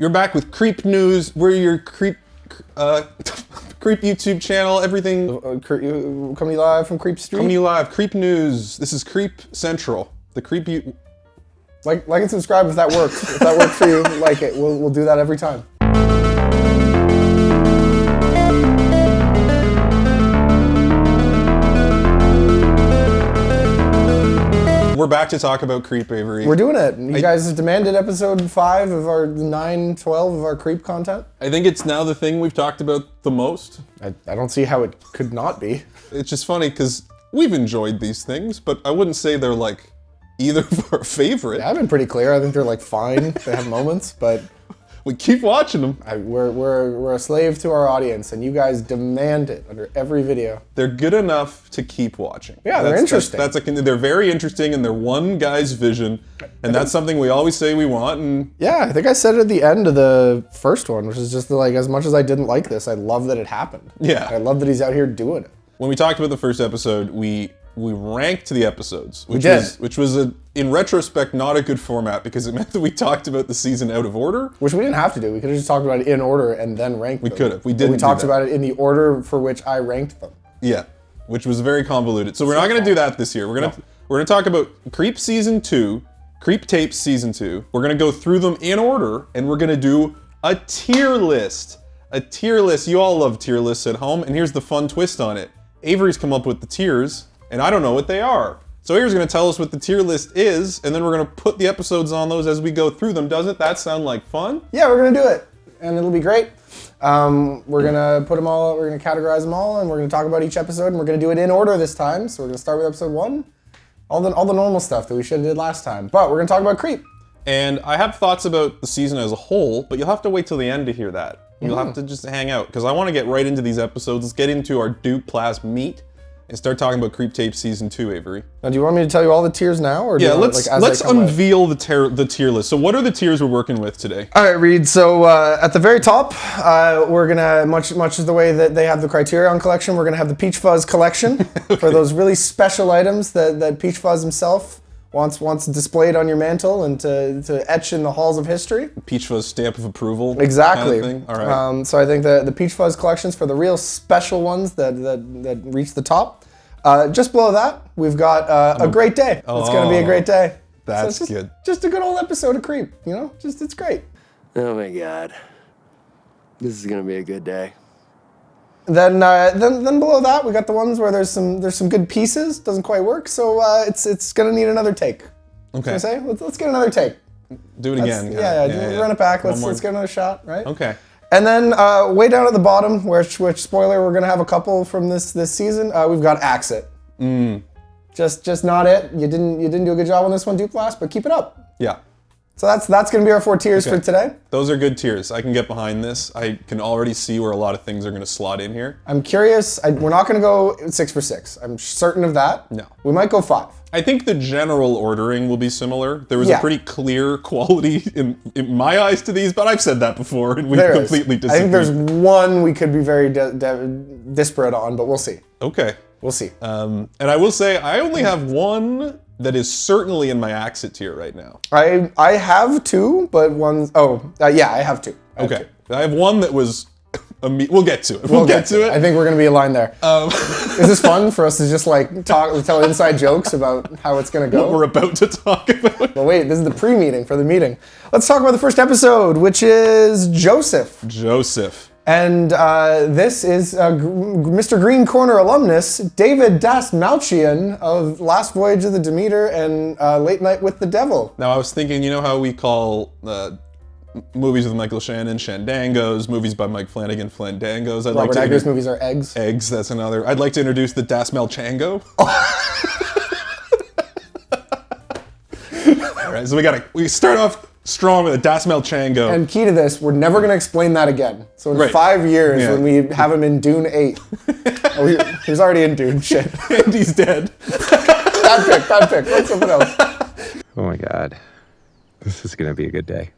You're back with Creep News. We're your creep YouTube channel. Everything Coming to you live from Creep Street. coming to you live. Creep News. This is Creep Central. The Creep you Like and subscribe if that works. If that works for you, like it. We'll do that every time. We're back to talk about Creep, Avery. We're doing it. You guys demanded episode 5 of our 9, 12 of our Creep content. I think it's now the thing we've talked about the most. I don't see how it could not be. It's just funny because we've enjoyed these things, but I wouldn't say they're like either of our favorite. Yeah, I've been pretty clear. I think they're like fine. They have moments, but We keep watching them. we're a slave to our audience, and you guys demand it under every video. They're good enough to keep watching. Yeah, they're interesting. They're very interesting, and they're one guy's vision, and that's something we always say we want. And Yeah, I think I said it at the end of the first one, which is just like, as much as I didn't like this, I love that it happened. Yeah. I love that he's out here doing it. when we talked about the first episode, we ranked the episodes, which was in retrospect not a good format because it meant that we talked about the season out of order. Which we didn't have to do. We could have just talked about it in order and then ranked them. We could have. We But didn't. we talked about it in the order for which I ranked them. Yeah, which was very convoluted. So we're not going to do that this year. We're gonna talk about Creep Season 2, Creep Tapes Season 2. We're gonna go through them in order, and we're gonna do a tier list. A tier list. You all love tier lists at home, and here's the fun twist on it. Avery's come up with the tiers, and I don't know what they are. So Avery's gonna tell us what the tier list is, and then we're gonna put the episodes on those as we go through them. Doesn't that sound like fun? Yeah, we're gonna do it, and it'll be great. We're gonna put them all. We're gonna categorize them all, and we're gonna talk about each episode, and we're gonna do it in order this time. So we're gonna start with episode 1, all the normal stuff that we should have did last time. But we're gonna talk about Creep. And I have thoughts about the season as a whole, but you'll have to wait till the end to hear that. You'll have to just hang out, because I want to get right into these episodes. Let's get into our Duplas meat and start talking about Creep Tape Season 2, Avery. Now, do you want me to tell you all the tiers now, or do Yeah, you want, let's like, as they come out? unveil the tier list. So what are the tiers we're working with today? All right, Reed. So at the very top, we're gonna much as the way that they have the Criterion collection, we're gonna have the Peach Fuzz collection for those really special items that Peach Fuzz himself wants displayed on your mantle and to etch in the halls of history. Peach Fuzz stamp of approval. Exactly. Kind of thing. All right. So I think the Peach Fuzz collections for the real special ones that reach the top. Just below that, we've got a great day. It's going to be a great day. That's so it's good. Just a good old episode of Creep, you know? It's great. Oh my god. This is gonna be a good day. Then below that, we got the ones where there's some good pieces. Doesn't quite work, so it's gonna need another take. Okay. What I say? Let's get another take. Do it again. Run it back. One more. Let's get another shot, right? Okay. And then way down at the bottom, which spoiler, we're gonna have a couple from this season. We've got Axe It. Just not it. You didn't do a good job on this one, Duplas, but keep it up. Yeah. So that's gonna be our 4 tiers for today. Those are good tiers. I can get behind this. I can already see where a lot of things are going to slot in here. I'm curious. We're not gonna go 6 for 6. I'm certain of that. No. We might go 5. I think the general ordering will be similar. There was a Yeah. pretty clear quality in my eyes to these, but I've said that before, and we There is. completely I disagree. think there's one we could be very disparate on, but we'll see. Okay. We'll see. And I will say, I only have one that is certainly in my Axit tier right now. I have 2, but one's yeah, I have 2. Okay. I have one that was... We'll get to it. We'll get to it. I think we're gonna be aligned there. Is this fun for us to just like tell inside jokes about how it's gonna go? What we're about to talk about. Well, wait, this is the pre-meeting for the meeting. Let's talk about the first episode, which is Joseph. And this is Mr. Green Corner alumnus, David Dasmalchian of Last Voyage of the Demeter and Late Night with the Devil. Now, I was thinking, you know how we call movies with Michael Shannon Shandangos, movies by Mike Flanagan Flandangos? Robert Eggers movies are eggs. Eggs, that's another. I'd like to introduce the Dasmel Chango. All right, so we start off strong with a Dasmel Chango. And key to this, we're never going to explain that again. So in 5 years, when we have him in Dune 8, he was already in Dune, shit. And he's dead. Bad pick. What's something else? Oh my god. This is gonna be a good day.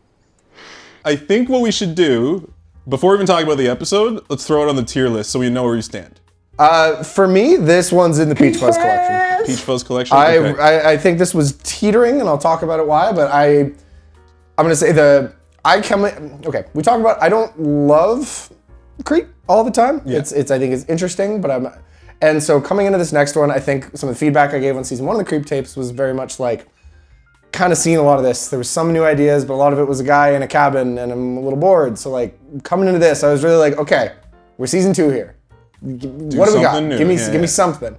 I think what we should do, before even talking about the episode, let's throw it on the tier list so we know where you stand. For me, this one's in the Peach Fuzz collection. Peach Fuzz collection? Okay. I think this was teetering, and I'll talk about it why, but I'm going to say Okay, we talk about, I don't love Creep all the time. Yeah. I think it's interesting, and so coming into this next one, I think some of the feedback I gave on season 1 of the Creep tapes was very much like, kind of seeing a lot of this. There was some new ideas, but a lot of it was a guy in a cabin and I'm a little bored. So like coming into this, I was really like, okay, we're season 2 here. What do we got? New. Give me something.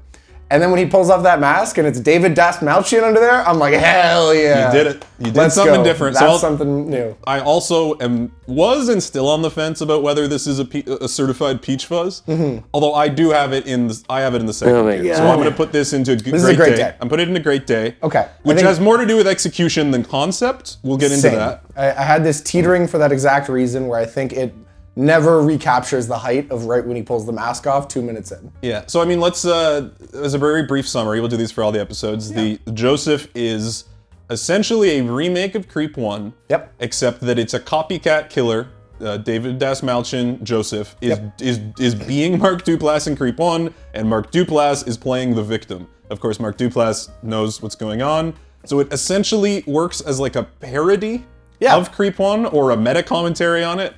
And then when he pulls off that mask and it's David Dastmalchian under there, I'm like, hell yeah. You did it. You did Let's something go. different. That's something new. I also was and still on the fence about whether this is a certified peach fuzz. Although I do have it in the second Oh my tier. God. So I'm going to put this into is a great day. I'm putting it in a great day. Okay. Which has more to do with execution than concept. We'll get into that. I had this teetering for that exact reason where I think it never recaptures the height of right when he pulls the mask off 2 minutes in. Yeah. So I mean, let's as a very brief summary, we'll do these for all the episodes. Yeah. The Joseph is essentially a remake of Creep 1. Yep. Except that it's a copycat killer. David Dastmalchian, Joseph, is being Mark Duplass in Creep 1, and Mark Duplass is playing the victim. Of course, Mark Duplass knows what's going on. So it essentially works as like a parody of Creep 1 or a meta commentary on it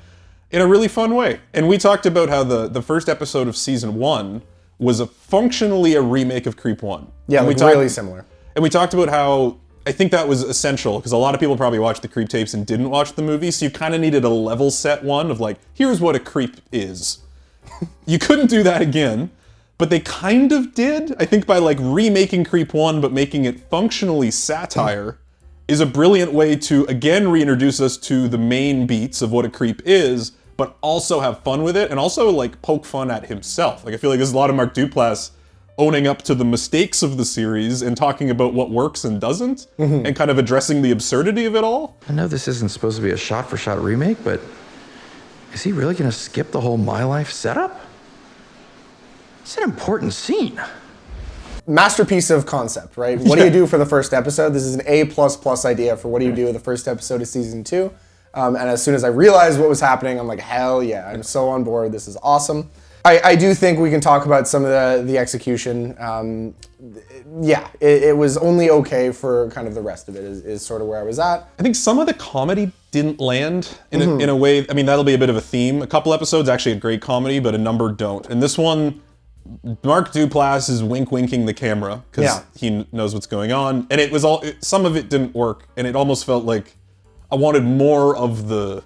in a really fun way. And we talked about how the first episode of season 1 was functionally a remake of Creep 1. Yeah, and like really similar. And we talked about how I think that was essential because a lot of people probably watched the Creep tapes and didn't watch the movie, so you kind of needed a level set one of like, here's what a creep is. You couldn't do that again, but they kind of did. I think by like remaking Creep 1 but making it functionally satire is a brilliant way to again reintroduce us to the main beats of what a creep is, but also have fun with it and also like poke fun at himself. Like I feel like there's a lot of Mark Duplass owning up to the mistakes of the series and talking about what works and doesn't, and kind of addressing the absurdity of it all. I know this isn't supposed to be a shot-for-shot remake, but is he really gonna skip the whole My Life setup? It's an important scene. Masterpiece of concept, right? What do you do for the first episode? This is an A++ idea for what do you do with the first episode of season 2. And as soon as I realized what was happening, I'm like, hell yeah, I'm so on board. This is awesome. I do think we can talk about some of the execution. It was only okay for kind of the rest of it is sort of where I was at. I think some of the comedy didn't land in a way, I mean, that'll be a bit of a theme. A couple episodes actually had great comedy, but a number don't. And this one, Mark Duplass is winking the camera because he knows what's going on. And it was some of it didn't work. And it almost felt like I wanted more of the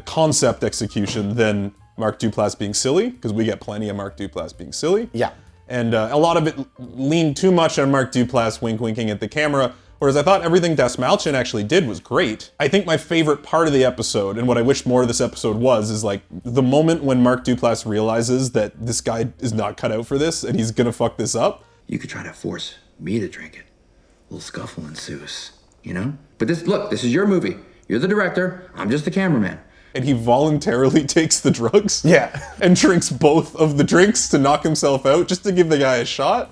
concept execution than Mark Duplass being silly, because we get plenty of Mark Duplass being silly. Yeah. And a lot of it leaned too much on Mark Duplass winking at the camera, whereas I thought everything Dastmalchian actually did was great. I think my favorite part of the episode, and what I wish more of this episode was, is like the moment when Mark Duplass realizes that this guy is not cut out for this and he's gonna fuck this up. You could try to force me to drink it. A little scuffle ensues, you know? But this is your movie. You're the director, I'm just the cameraman. And he voluntarily takes the drugs and drinks both of the drinks to knock himself out just to give the guy a shot.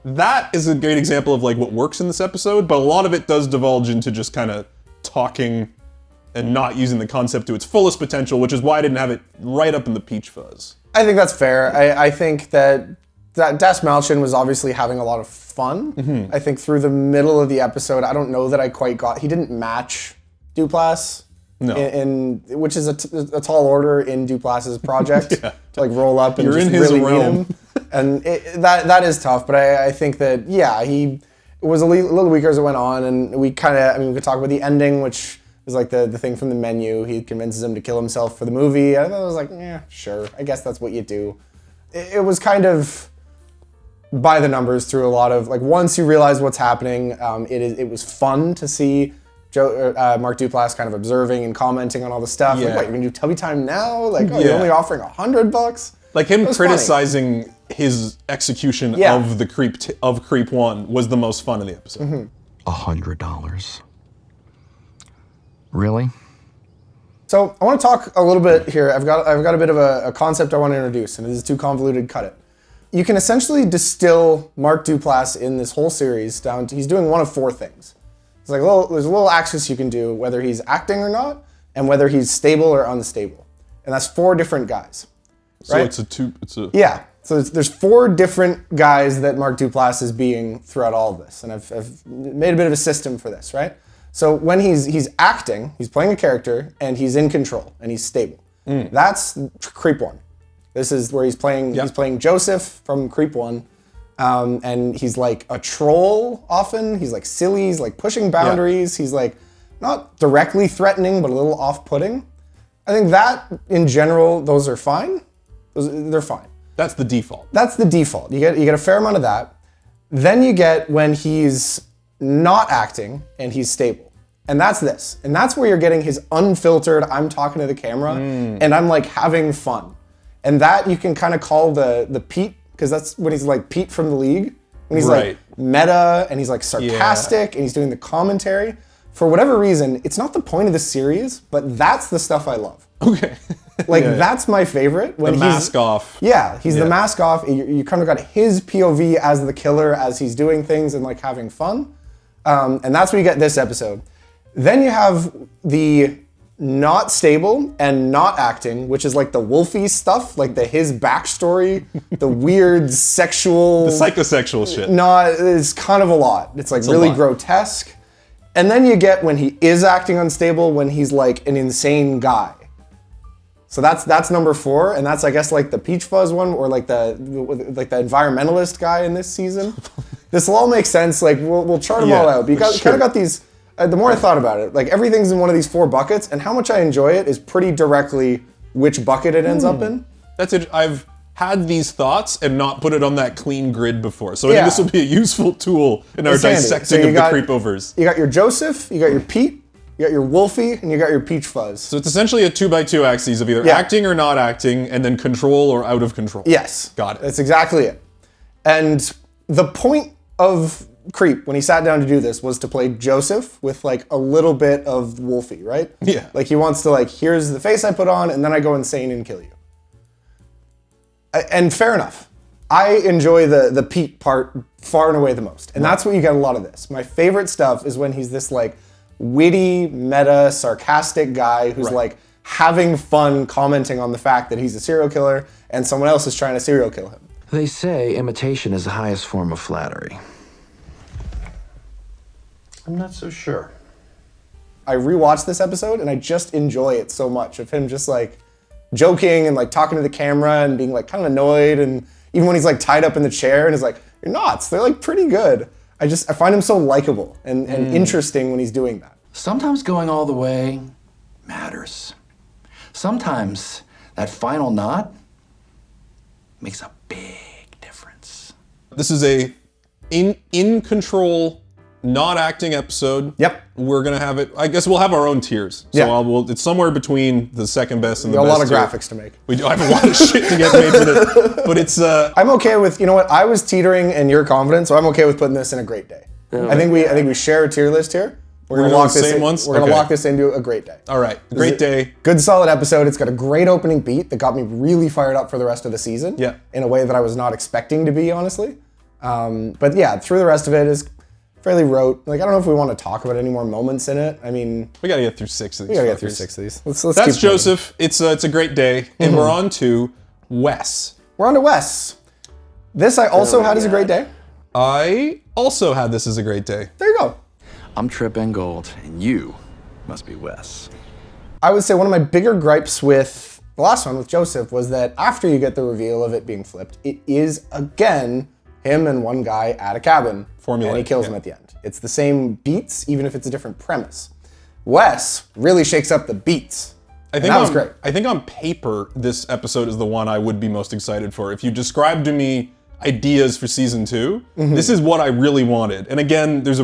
That is a great example of like what works in this episode, but a lot of it does divulge into just kind of talking and not using the concept to its fullest potential, which is why I didn't have it right up in the peach fuzz. I think that's fair. I think that Dastmalchian was obviously having a lot of fun. I think through the middle of the episode, I don't know that I quite he didn't match Duplass. No. Which is a tall order in Duplass's project to like roll up and You're just in his really realm. meet him. And that is tough, but I think that, he was a little weaker as it went on, and we could talk about the ending, which is like the thing from the menu. He convinces him to kill himself for the movie. I was like, sure, I guess that's what you do. It was kind of by the numbers through a lot of, like, once you realize what's happening, it was fun to see Mark Duplass kind of observing and commenting on all the stuff. Like, what, you're gonna do Tubby Time now? Like, you're only offering $100? Like him criticizing his execution of the Creep 1 was the most fun in the episode. $100. Really? So I want to talk a little bit here. I've got a bit of a concept I want to introduce, and this is too convoluted. Cut it. You can essentially distill Mark Duplass in this whole series down to he's doing one of 4 things. It's like there's a little axis you can do, whether he's acting or not, and whether he's stable or unstable. And that's 4 different guys. Right? So it's a Yeah. So there's 4 different guys that Mark Duplass is being throughout all of this. And I've made a bit of a system for this, right? So when he's acting, he's playing a character, and he's in control, and he's stable. That's Creep 1. This is where he's playing Joseph from Creep 1. And he's like a troll often. He's like silly, he's like pushing boundaries. He's like not directly threatening, but a little off-putting. I think that in general, those are fine. They're fine. That's the default. That's the default. You get a fair amount of that. Then you get when he's not acting and he's stable. And that's this. And that's where you're getting his unfiltered, I'm talking to the camera and I'm like having fun. And that you can kind of call the Pete, because that's when he's like Pete from the League. When he's like meta and he's like sarcastic and he's doing the commentary. For whatever reason, it's not the point of the series, but that's the stuff I love. Okay. That's my favorite. When the mask off. Yeah, he's the mask off. You kind of got his POV as the killer as he's doing things and like having fun. And that's what you get this episode. Then you have the not stable and not acting, which is like the Wolfie stuff, like his backstory, the weird sexual... The psychosexual shit. No, it's kind of a lot. It's like really grotesque. And then you get when he is acting unstable, when he's like an insane guy. So that's number 4, and that's I guess like the Peach Fuzz one, or like the environmentalist guy in this season. This will all make sense. Like we'll chart them all out. But you kind of got these. The more I thought about it, like everything's in one of these 4 buckets, and how much I enjoy it is pretty directly which bucket it ends up in. That's it. I've had these thoughts and not put it on that clean grid before, so I think this will be a useful tool in our dissecting of the creepovers. You got your Joseph, you got your Pete. You got your Wolfie, and you got your Peach Fuzz. So it's essentially a 2x2 axes of either acting or not acting, and then control or out of control. Yes. Got it. That's exactly it. And the point of Creep, when he sat down to do this, was to play Joseph with like a little bit of Wolfie, right? Yeah. Like he wants to like, here's the face I put on, and then I go insane and kill you. And fair enough. I enjoy the Pete part far and away the most. And that's what you get a lot of this. My favorite stuff is when he's this like, witty, meta, sarcastic guy who's like having fun commenting on the fact that he's a serial killer and someone else is trying to serial kill him. They say imitation is the highest form of flattery. I'm not so sure. I rewatched this episode and I just enjoy it so much of him just like joking and like talking to the camera and being like kind of annoyed, and even when he's like tied up in the chair and is like, you're nuts, they're like pretty good. I find him so likable and interesting when he's doing that. Sometimes going all the way matters. Sometimes that final knot makes a big difference. This is a in control, not acting episode. Yep. We're gonna have it. I guess we'll have our own tiers. So it's somewhere between the second best and the best. A lot of tier. Graphics to make. We do. I have a lot of shit to get made for this, but it's. I'm okay with. You know what? I was teetering, and you're confident, so I'm okay with putting this in a great day. I think we share a tier list here. We're gonna lock this in. We're gonna lock this into a great day. All right, great day. Good solid episode. It's got a great opening beat that got me really fired up for the rest of the season. Yeah. In a way that I was not expecting to be, honestly. But yeah, through the rest of it is fairly rote. Like, I don't know if we want to talk about any more moments in it. I mean, we gotta get through 6 of these. We gotta get through 6 of these. Let's That's keep Joseph. It's a great day, and we're on to Wes. We're on to Wes. This I also had as a great day. I also had this as a great day. There you go. I'm Trip and Gold, and you must be Wes. I would say one of my bigger gripes with the last one with Joseph was that after you get the reveal of it being flipped, it is again him and one guy at a cabin. Formula. And he kills him at the end. It's the same beats, even if it's a different premise. Wes really shakes up the beats. That was great. I think on paper, this episode is the one I would be most excited for. If you described to me ideas for season 2, this is what I really wanted. And again, there's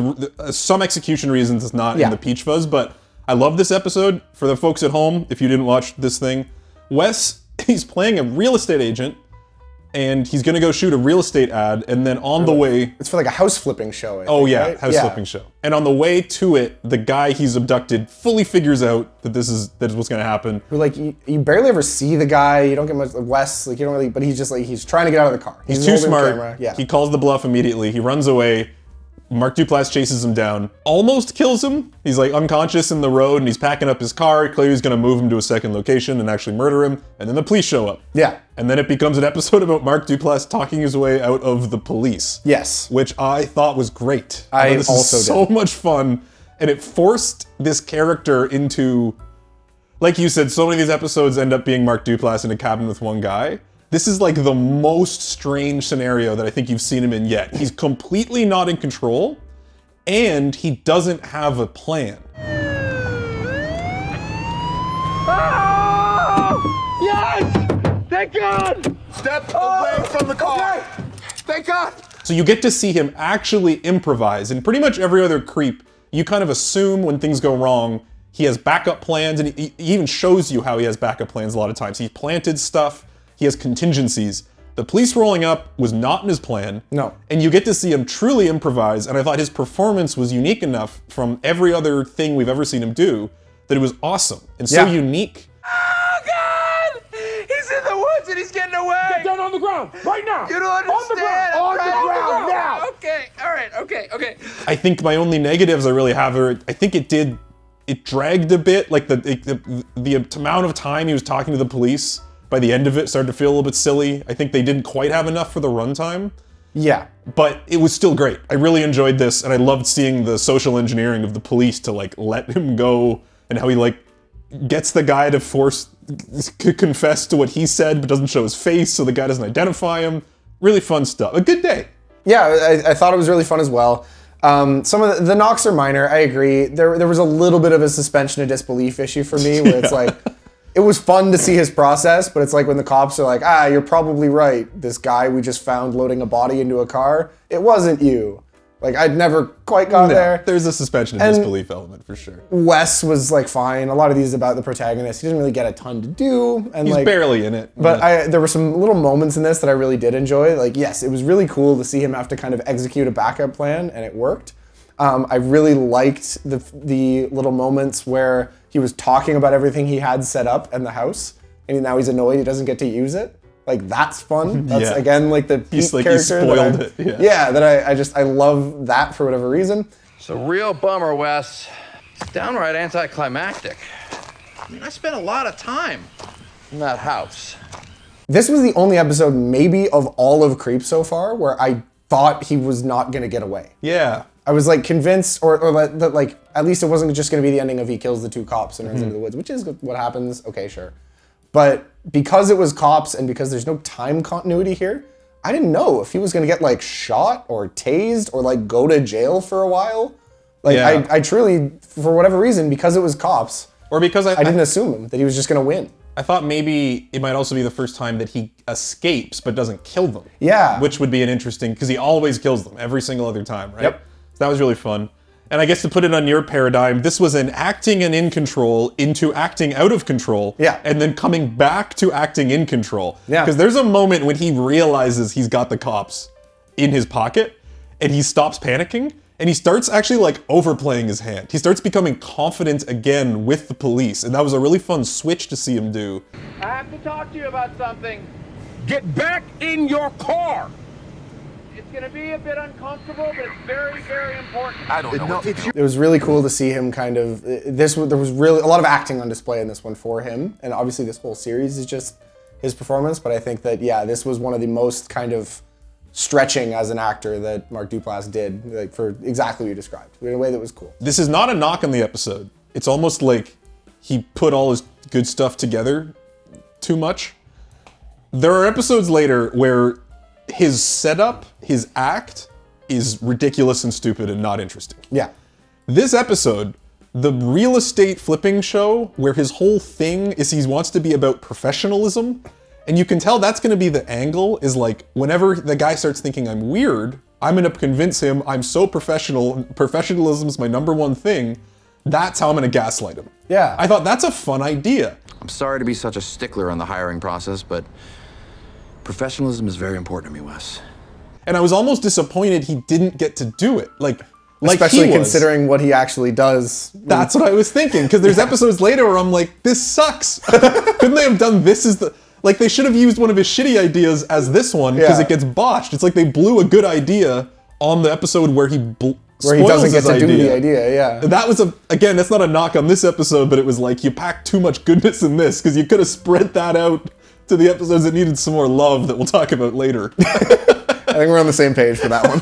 some execution reasons it's not in the Peach Fuzz, but I love this episode. For the folks at home, if you didn't watch this thing, Wes, he's playing a real estate agent, and he's gonna go shoot a real estate ad, and then on the way... It's for like a house flipping show, I think, right? House flipping show. And on the way to it, the guy he's abducted fully figures out that this is what's gonna happen. Who, like, you barely ever see the guy, you don't get much, like, Wes, like, you don't really, but he's just like, he's trying to get out of the car. He's too smart. He calls the bluff immediately, he runs away. Mark Duplass chases him down, almost kills him. He's like unconscious in the road and he's packing up his car. Clearly he's gonna move him to a second location and actually murder him. And then the police show up. Yeah. And then it becomes an episode about Mark Duplass talking his way out of the police. Yes. Which I thought was great. I this also is so much fun. And it forced this character into, like you said, so many of these episodes end up being Mark Duplass in a cabin with one guy. This is like the most strange scenario that I think you've seen him in yet. He's completely not in control, and he doesn't have a plan. Oh! Yes! Thank God! Step away from the car. Okay. Thank God! So you get to see him actually improvise. And pretty much every other creep, you kind of assume when things go wrong, he has backup plans, and he even shows you how he has backup plans a lot of times. He planted stuff, he has contingencies. The police rolling up was not in his plan. No. And you get to see him truly improvise, and I thought his performance was unique enough from every other thing we've ever seen him do that it was awesome and so unique. Oh God! He's in the woods and he's getting away! Get down on the ground, right now. You don't understand. On the ground, now. Okay, all right, okay. I think my only negatives I really have are, I think it dragged a bit, like the amount of time he was talking to the police by the end of it started to feel a little bit silly. I think they didn't quite have enough for the runtime. Yeah. But it was still great. I really enjoyed this, and I loved seeing the social engineering of the police to like let him go, and how he like gets the guy to confess to what he said, but doesn't show his face, so the guy doesn't identify him. Really fun stuff. A good day. Yeah, I thought it was really fun as well. Some of the knocks are minor, I agree. There was a little bit of a suspension of disbelief issue for me, where it's like, it was fun to see his process, but it's like when the cops are like, you're probably right. This guy we just found loading a body into a car, it wasn't you. Like, I'd never quite got there. There's a suspension of disbelief element for sure. Wes was like fine. A lot of these about the protagonist. He didn't really get a ton to do. And he's like, barely in it. But there were some little moments in this that I really did enjoy. Like, yes, it was really cool to see him have to kind of execute a backup plan, and it worked. I really liked the little moments where he was talking about everything he had set up in the house, and now he's annoyed he doesn't get to use it. Like, that's fun. That's again like the Pete character. He spoiled it. I love that for whatever reason. It's a real bummer, Wes. It's downright anticlimactic. I mean, I spent a lot of time in that house. This was the only episode, maybe, of all of Creep so far where I thought he was not gonna get away. Yeah. I was like convinced, or that like at least it wasn't just gonna be the ending of he kills the two cops and runs into the woods, which is what happens. Okay, sure. But because it was cops and because there's no time continuity here, I didn't know if he was gonna get like shot or tased or like go to jail for a while. Like I truly, for whatever reason, because it was cops, or because I didn't assume him that he was just gonna win. I thought maybe it might also be the first time that he escapes but doesn't kill them. Yeah. Which would be an interesting, because he always kills them every single other time, right? Yep. So that was really fun. And I guess to put it on your paradigm, this was an acting and in control into acting out of control. Yeah. And then coming back to acting in control. Yeah. Because there's a moment when he realizes he's got the cops in his pocket and he stops panicking and he starts actually like overplaying his hand. He starts becoming confident again with the police. And that was a really fun switch to see him do. I have to talk to you about something. Get back in your car. It's gonna be a bit uncomfortable, but it's very, very important. I don't know. It was really cool to see him kind of, there was really a lot of acting on display in this one for him. And obviously this whole series is just his performance, but I think that, yeah, this was one of the most kind of stretching as an actor that Mark Duplass did, like for exactly what you described, in a way that was cool. This is not a knock on the episode. It's almost like he put all his good stuff together too much. There are episodes later where his setup, his act, is ridiculous and stupid and not interesting. Yeah. This episode, the real estate flipping show, where his whole thing is he wants to be about professionalism, and you can tell that's gonna be the angle, is like, whenever the guy starts thinking I'm weird, I'm gonna convince him I'm so professional, professionalism is my number one thing, that's how I'm gonna gaslight him. Yeah. I thought that's a fun idea. I'm sorry to be such a stickler on the hiring process, but professionalism is very important to me, Wes. And I was almost disappointed he didn't get to do it. Like Especially he was. considering what he actually does. That's what I was thinking, because there's episodes later where I'm like, this sucks. Couldn't they have done this as the... Like, they should have used one of his shitty ideas as this one, because it gets botched. It's like they blew a good idea on the episode where he doesn't get to do the idea, yeah. That was, again, that's not a knock on this episode, but it was like, you packed too much goodness in this, because you could have spread that out to the episodes that needed some more love that we'll talk about later. I think we're on the same page for that one.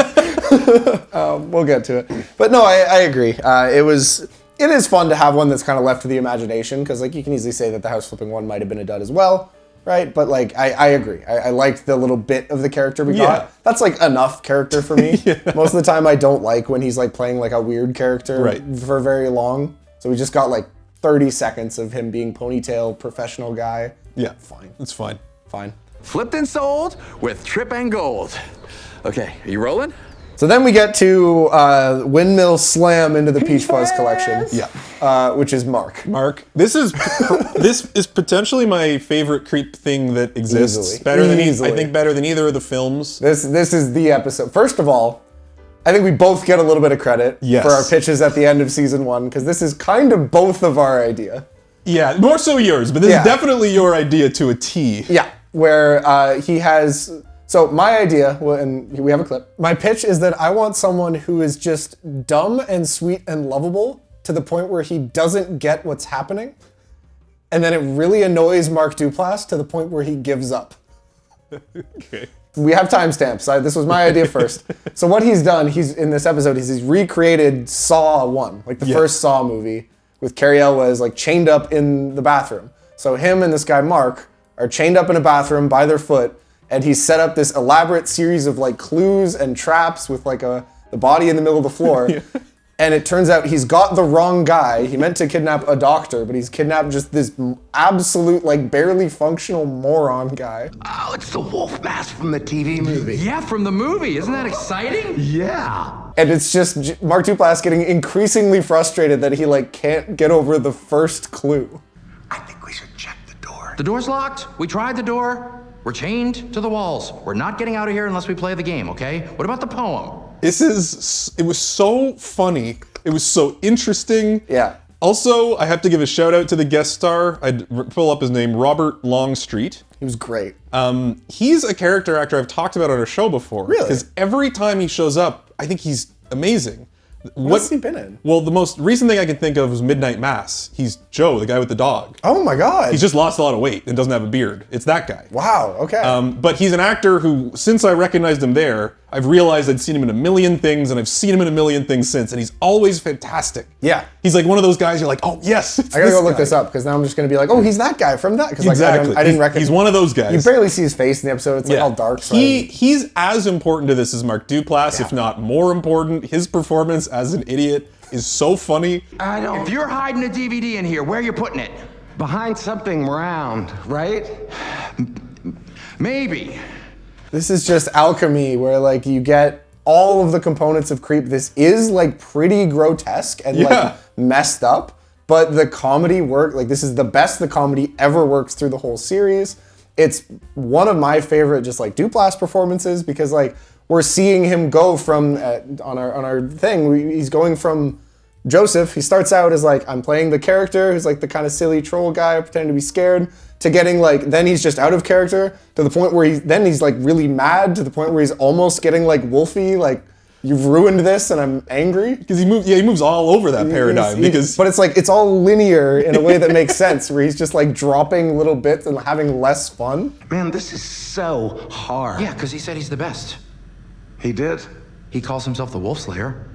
We'll get to it. But no, I agree. It is fun to have one that's kind of left to the imagination, because like you can easily say that the house flipping one might have been a dud as well, right? But like I agree. I liked the little bit of the character we got. That's like enough character for me. Most of the time I don't like when he's like playing like a weird character for very long. So we just got like 30 seconds of him being ponytail professional guy. Yeah, fine. It's fine. Fine. Flipped and sold with Trip and Gold. Okay, are you rolling? So then we get to Windmill Slam into the Peach Fuzz collection. Yeah. Which is Mark. Mark. This is potentially my favorite creep thing that exists. Easily. I think better than either of the films. This is the episode. First of all, I think we both get a little bit of credit for our pitches at the end of season 1, because this is kind of both of our idea. Yeah, more so yours, but this is definitely your idea to a T. Yeah, where he has... So my idea, and we have a clip, my pitch is that I want someone who is just dumb and sweet and lovable to the point where he doesn't get what's happening. And then it really annoys Mark Duplass to the point where he gives up. Okay. We have timestamps. This was my idea first. So what he's done, in this episode, he's recreated Saw 1, like the first Saw movie, with Cary Elwes like chained up in the bathroom. So him and this guy Mark are chained up in a bathroom by their foot, and he's set up this elaborate series of like clues and traps with like the body in the middle of the floor. And it turns out he's got the wrong guy. He meant to kidnap a doctor, but he's kidnapped just this absolute like barely functional moron guy. Oh, it's the wolf mask from the TV movie. Yeah, from the movie. Isn't that exciting? Yeah. And it's just Mark Duplass getting increasingly frustrated that he like can't get over the first clue. I think we should check the door. The door's locked. We tried the door. We're chained to the walls. We're not getting out of here unless we play the game, okay? What about the poem? It was so funny. It was so interesting. Yeah. Also, I have to give a shout out to the guest star. I'd pull up his name, Robert Longstreet. He was great. He's a character actor I've talked about on our show before. Really? Because every time he shows up, I think he's amazing. What's he been in? Well, the most recent thing I can think of was Midnight Mass. He's Joe, the guy with the dog. Oh my God. He's just lost a lot of weight and doesn't have a beard. It's that guy. Wow, okay. But he's an actor who, since I recognized him there, I've realized I'd seen him in a million things, and I've seen him in a million things since, and he's always fantastic. Yeah. He's like one of those guys you're like, oh yes, I gotta go look this up, because now I'm just gonna be like, oh, he's that guy from that. Because exactly. like, I didn't recognize. He's one of those guys. You barely see his face in the episode. It's like all dark. So He's as important to this as Mark Duplass, if not more important. His performance as an idiot is so funny. I don't... If you're hiding a DVD in here, where are you putting it? Behind something round, right? Maybe. This is just alchemy, where like you get all of the components of Creep. This is like pretty grotesque and like messed up, but the comedy work, like this is the best the comedy ever works through the whole series. It's one of my favorite just like Duplass performances, because like we're seeing him go from on our thing, he's going from Joseph, he starts out as like, I'm playing the character who's like the kind of silly troll guy pretending to be scared, to getting like, then he's just out of character, to the point where he's like really mad, to the point where he's almost getting like Wolfie, like, you've ruined this and I'm angry. Because he moves all over that paradigm. But it's like, it's all linear in a way that makes sense, where he's just like dropping little bits and having less fun. Man, this is so hard. Yeah, because he said he's the best. He did? He calls himself the Wolf Slayer.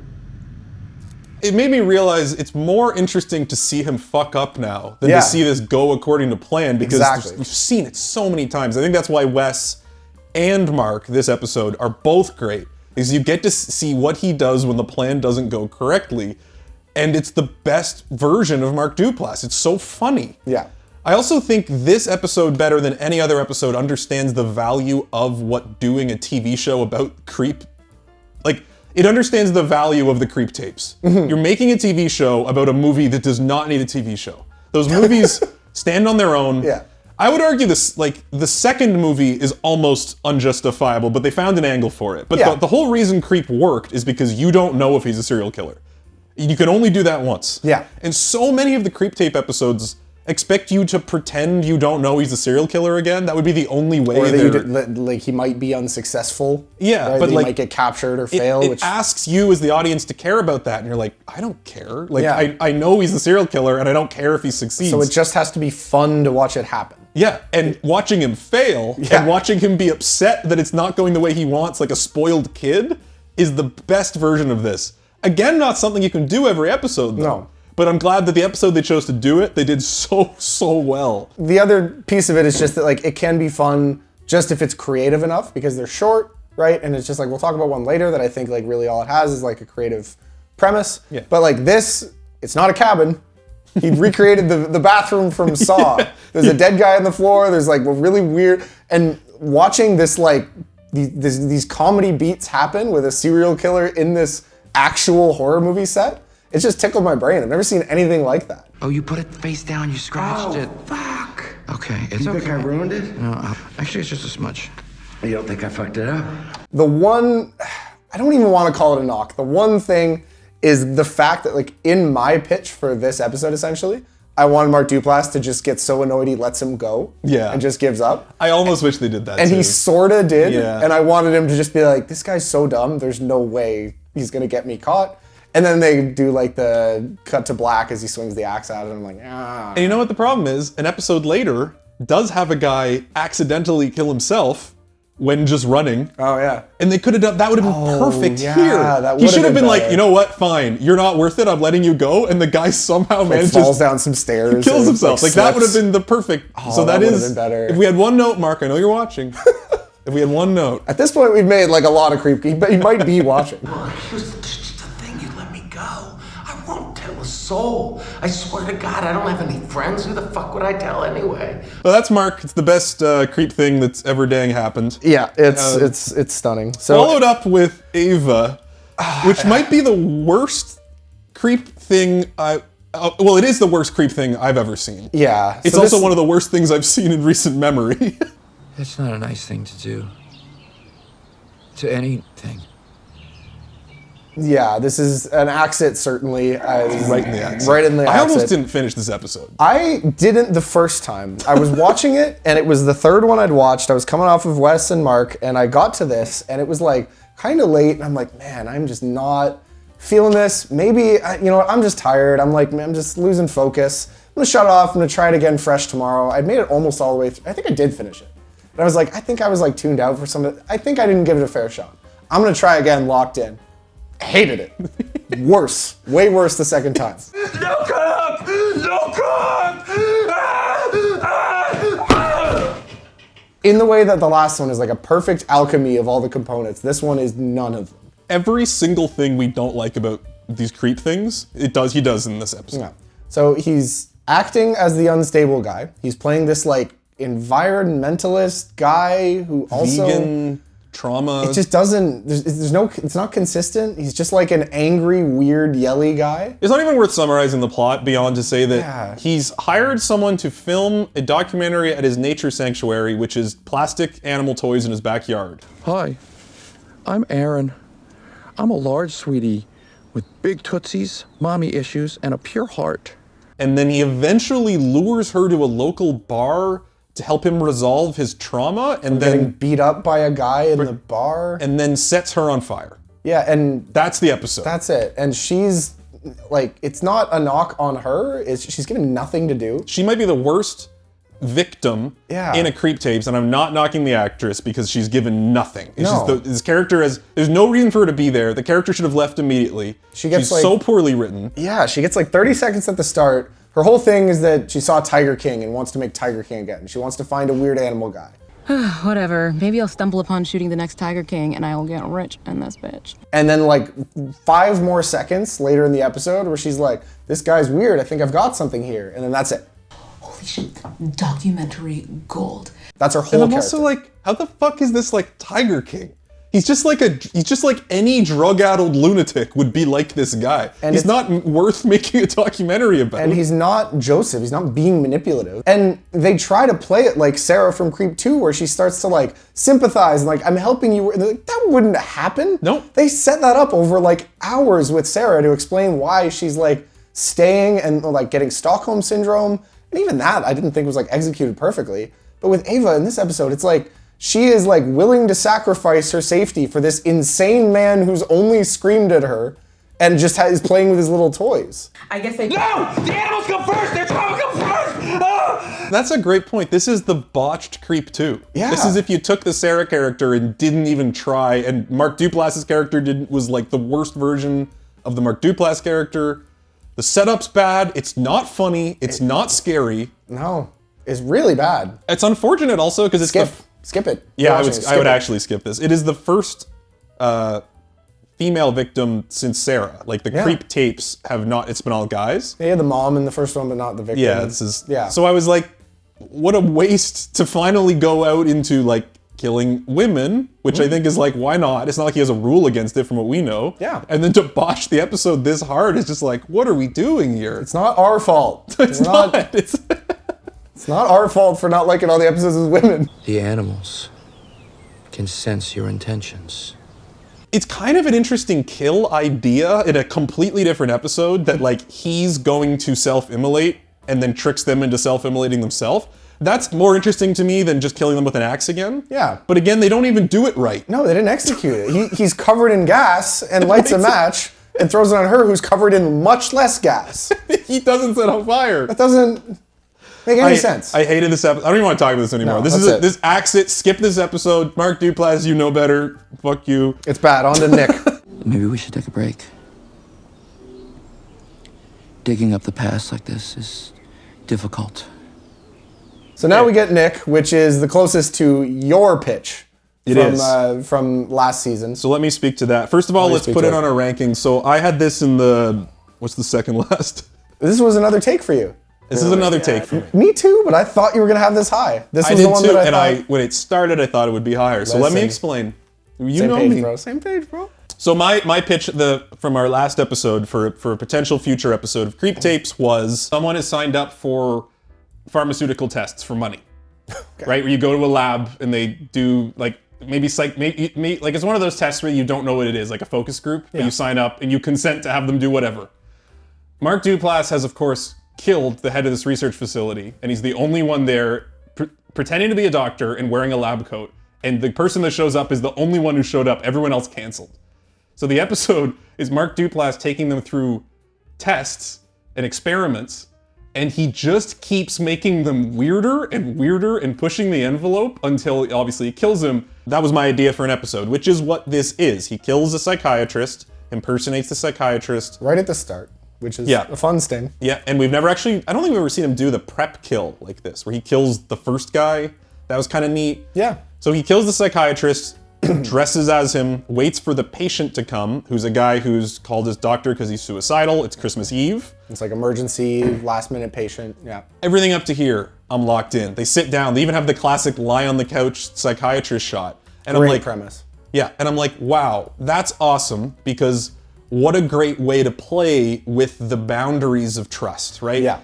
It made me realize it's more interesting to see him fuck up now than to see this go according to plan, because we've seen it so many times. I think that's why Wes and Mark, this episode, are both great, is you get to see what he does when the plan doesn't go correctly, and it's the best version of Mark Duplass. It's so funny. Yeah. I also think this episode, better than any other episode, understands the value of what doing a TV show about Creep, like, it understands the value of the Creep tapes. You're making a TV show about a movie that does not need a TV show. Those movies stand on their own. Yeah. I would argue this, like, the second movie is almost unjustifiable, but they found an angle for it. But the whole reason Creep worked is because you don't know if he's a serial killer. You can only do that once. Yeah. And so many of the Creep tape episodes expect you to pretend you don't know he's a serial killer again. That would be the only way. Or that like he might be unsuccessful. Yeah, right? but he like, might get captured or fail. It asks you as the audience to care about that, and you're like, I don't care. Like, I know he's a serial killer, and I don't care if he succeeds. So it just has to be fun to watch it happen. Yeah, and watching him fail, and watching him be upset that it's not going the way he wants, like a spoiled kid, is the best version of this. Again, not something you can do every episode, though. No. But I'm glad that the episode they chose to do it, they did so well. The other piece of it is just that like it can be fun just if it's creative enough because they're short, right? And it's just like, we'll talk about one later that I think like really all it has is like a creative premise. Yeah. But like this, it's not a cabin. He recreated the bathroom from Saw. There's a dead guy on the floor. There's like a really weird, and watching this like, these comedy beats happen with a serial killer in this actual horror movie set, it just tickled my brain. I've never seen anything like that. Oh, you put it face down, you scratched it. Fuck. Okay, it's You okay. think I ruined it? No, actually, it's just a smudge. You don't think I fucked it up? The one, I don't even want to call it a knock. The one thing is the fact that like in my pitch for this episode, essentially, I wanted Mark Duplass to just get so annoyed he lets him go. Yeah. And just gives up. I almost wish they did that And too. he sorta did. Yeah. And I wanted him to just be like, this guy's so dumb, there's no way he's gonna get me caught. And then they do like the cut to black as he swings the axe at it, and I'm like, ah. And you know what the problem is? An episode later does have a guy accidentally kill himself when just running. Oh yeah. And they could have done, that would have been perfect yeah, here. that He would should have have been been like, better. you know what, fine, you're not worth it, I'm letting you go. And the guy somehow Like manages, falls down some stairs. kills and, himself. Like that would have slips. been the perfect. So that that would is, have been better. if we had one note, Mark, I know you're watching. If we had one note. At this point, we've made like a lot of creepy, but he might be watching. Here's just the thing, you let me go. I won't tell a soul. I swear to God, I don't have any friends. Who the fuck would I tell anyway? Well, that's Mark. It's the best creep thing that's ever dang happened. Yeah, it's stunning. So Followed up with Ava, which might be the worst creep thing well, it is the worst creep thing I've ever seen. yeah, It's so also this- one of the worst things I've seen in recent memory. It's not a nice thing to do. To anything. Yeah, this is an exit certainly. Right in the exit. Right in the I almost exit. didn't finish this episode. I didn't the first time. I was watching it, and it was the third one I'd watched. I was coming off of Wes and Mark, and I got to this, and it was like kind of late, and I'm like, man, I'm just not feeling this. Maybe, you know what, I'm just tired. I'm like, man, I'm just losing focus. I'm gonna shut it off. I'm gonna try it again fresh tomorrow. I'd made it almost all the way through. I think I did finish it. But I was like, I think I was like tuned out for some. I think I didn't give it a fair shot. I'm gonna try again, locked in. Hated it. Worse. Way worse the second time. No cock! No cock! In the way that the last one is like a perfect alchemy of all the components, this one is none of them. Every single thing we don't like about these creep things, he does in this episode. No. So he's acting as the unstable guy. He's playing this like environmentalist guy who also Vegan, trauma. it just doesn't. There's no. It's not consistent. He's just like an angry, weird, yelly guy. It's not even worth summarizing the plot beyond to say that Yeah. he's hired someone to film a documentary at his nature sanctuary, which is plastic animal toys in his backyard. Hi, I'm Aaron. I'm a large sweetie with big tootsies, mommy issues, and a pure heart. And then he eventually lures her to a local bar to help him resolve his trauma, and Getting then beat up by a guy in the bar. and then sets her on fire. Yeah, and That's the episode. that's it. And she's like, it's not a knock on her. She's given nothing to do. She might be the worst victim Yeah. in a creep tapes, and I'm not knocking the actress because she's given nothing. It's No. just his character there's no reason for her to be there. The character should have left immediately. She gets, she's like- so poorly written. Yeah, she gets like 30 seconds at the start. Her whole thing is that she saw Tiger King and wants to make Tiger King again. She wants to find a weird animal guy. Whatever. Maybe I'll stumble upon shooting the next Tiger King and I will get rich in this bitch. And then like 5 more seconds later in the episode where she's like, this guy's weird, I think I've got something here. And then that's it. Holy shit, documentary gold. That's her And whole I'm character. also like, how the fuck is this like Tiger King? He's just like any drug-addled lunatic would be like this guy. And he's it's- not worth making a documentary about. And he's not Joseph, he's not being manipulative. And they try to play it like Sarah from Creep 2, where she starts to like sympathize and like, I'm helping you. And they're like, that wouldn't happen. Nope. They set that up over like hours with Sarah to explain why she's like staying and like getting Stockholm syndrome. And even that I didn't think was like executed perfectly. But with Ava in this episode, it's like, she is like willing to sacrifice her safety for this insane man who's only screamed at her and just is playing with his little toys. I guess they. No! The animals come first! Their trauma comes first! Ah! that's a great point. This is the botched Creep 2. Yeah. This is if you took the Sarah character and didn't even try, and Mark Duplass's character was like the worst version of the Mark Duplass character. The setup's bad. It's not funny. It's not scary. No, it's really bad. It's unfortunate also because it's skip it. Yeah, I would actually skip this. It is the first female victim since Sarah. Like the Creep tapes have not. It's been all guys. Yeah, the mom in the first one, but not the victim. Yeah, this is. Yeah. So I was like, what a waste to finally go out into like killing women, which I think is like, why not? It's not like he has a rule against it from what we know. Yeah. And then to botch the episode this hard is just like, what are we doing here? It's not our fault. It's not. It's not our fault for not liking all the episodes with women. The animals can sense your intentions. It's kind of an interesting kill idea in a completely different episode that like he's going to self-immolate and then tricks them into self-immolating themselves. That's more interesting to me than just killing them with an axe again. Yeah. But again, they don't even do it right. No, they didn't execute it. He's covered in gas and lights a match and throws it on her who's covered in much less gas. He doesn't set on fire. That doesn't make any sense. I hated this episode. I don't even want to talk about this anymore. No, This axe it. Skip this episode. Mark Duplass, you know better. Fuck you. It's bad. On to Nick. Maybe we should take a break. Digging up the past like this is difficult. So now we get Nick, which is the closest to your pitch. From last season. So let me speak to that. First of all, let's put it on our rankings. So I had this in the, what's the second last? This was another take for you. This is another take for me. Me too, but I thought you were going to have this high. This was I the one did too, that I thought. when it started, I thought it would be higher. So let me explain. You know me. Bro. Same page, bro. So my pitch from our last episode for a potential future episode of Creep Tapes was someone has signed up for pharmaceutical tests for money, right? Where you go to a lab and they do like maybe like it's one of those tests where you don't know what it is, like a focus group, but you sign up and you consent to have them do whatever. Mark Duplass has, of course, killed the head of this research facility, and he's the only one there pretending to be a doctor and wearing a lab coat. And the person that shows up is the only one who showed up. Everyone else canceled. So the episode is Mark Duplass taking them through tests and experiments, and he just keeps making them weirder and pushing the envelope until obviously he kills him. That was my idea for an episode, which is what this is. He kills a psychiatrist, impersonates the psychiatrist. Right at the start, which is a fun sting. Yeah, and we've never actually, I don't think we've ever seen him do the prep kill like this, where he kills the first guy. That was kind of neat. Yeah. So he kills the psychiatrist, dresses as him, waits for the patient to come, who's a guy who's called his doctor because he's suicidal. It's Christmas Eve. It's like emergency, last minute patient. Yeah. Everything up to here, I'm locked in. They sit down. They even have the classic lie on the couch psychiatrist shot. And Great I'm like, premise. Yeah, and I'm like, wow, that's awesome, because what a great way to play with the boundaries of trust, right? Yeah.